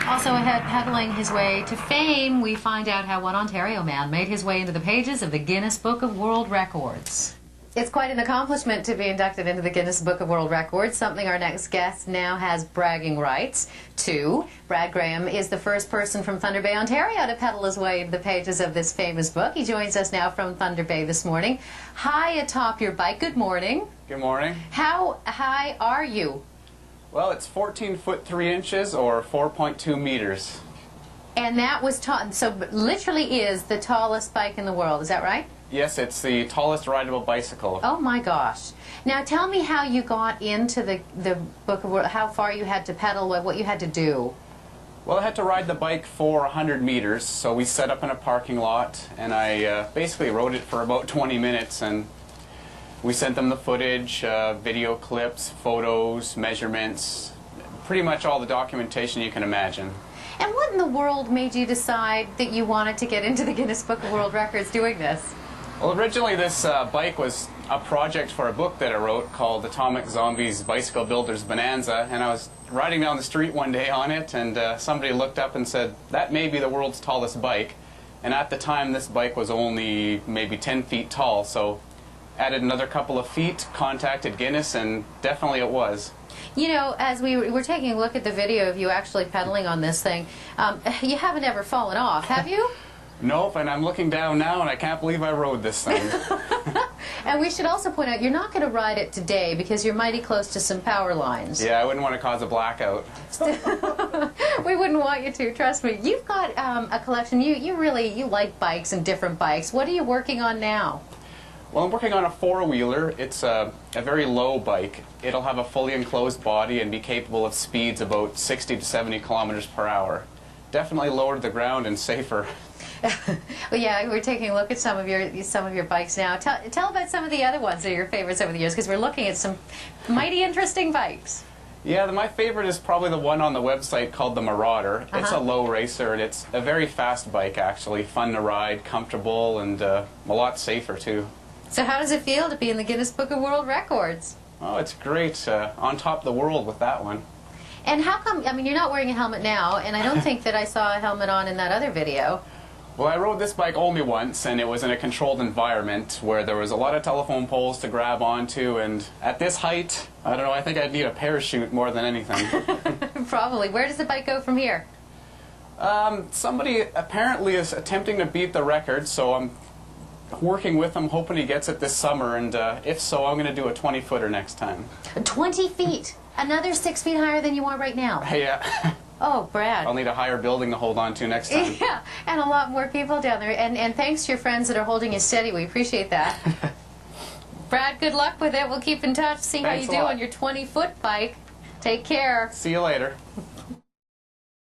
Also ahead, pedaling his way to fame, we find out how one Ontario man made his way into the pages of the Guinness Book of World Records. It's quite an accomplishment to be inducted into the Guinness Book of World Records, something our next guest now has bragging rights to. Brad Graham is the first person from Thunder Bay, Ontario to pedal his way into the pages of this famous book. He joins us now from Thunder Bay this morning. High atop your bike, good morning. Good morning. How high are you? Well, it's 14 foot 3 inches or 4.2 meters. And that was tall, so literally is the tallest bike in the world, is that right? Yes, it's the tallest rideable bicycle. Oh my gosh. Now tell me how you got into the Book of World, how far you had to pedal, what you had to do. Well, I had to ride the bike for 100 meters, so we set up in a parking lot, and I basically rode it for about 20 minutes, and we sent them the footage, video clips, photos, measurements, pretty much all the documentation you can imagine. And what in the world made you decide that you wanted to get into the Guinness Book of World Records doing this? Well, originally this bike was a project for a book that I wrote called Atomic Zombies Bicycle Builders Bonanza, and I was riding down the street one day on it, and somebody looked up and said, that may be the world's tallest bike. And at the time this bike was only maybe 10 feet tall, so added another couple of feet, contacted Guinness, and definitely it was. You know, as we were taking a look at the video of you actually pedaling on this thing, you haven't ever fallen off, have you? Nope, and I'm looking down now and I can't believe I rode this thing. And we should also point out, you're not going to ride it today because you're mighty close to some power lines. Yeah, I wouldn't want to cause a blackout. We wouldn't want you to, trust me. You've got a collection, you like bikes and different bikes. What are you working on now? Well, I'm working on a four-wheeler. It's a very low bike. It'll have a fully enclosed body and be capable of speeds about 60 to 70 kilometers per hour. Definitely lower to the ground and safer. Well, yeah, we're taking a look at some of your bikes now. Tell about some of the other ones that are your favorites over the years, because we're looking at some mighty interesting bikes. Yeah, my favorite is probably the one on the website called the Marauder. It's a low racer, and it's a very fast bike, actually. Fun to ride, comfortable, and a lot safer, too. So how does it feel to be in the Guinness Book of World Records? Oh, it's great. On top of the world with that one. And how come, I mean, you're not wearing a helmet now, and I don't think that I saw a helmet on in that other video. Well, I rode this bike only once, and it was in a controlled environment where there was a lot of telephone poles to grab onto, and at this height, I don't know, I think I'd need a parachute more than anything. Probably. Where does the bike go from here? Somebody apparently is attempting to beat the record, so I'm working with him, hoping he gets it this summer, and if so, I'm going to do a 20-footer next time. 20 feet? Another 6 feet higher than you are right now? Yeah. Oh, Brad. I'll need a higher building to hold on to next time. Yeah, and a lot more people down there. And thanks to your friends that are holding you steady. We appreciate that. Brad, good luck with it. We'll keep in touch, see how you do on your 20-foot bike. Take care. See you later.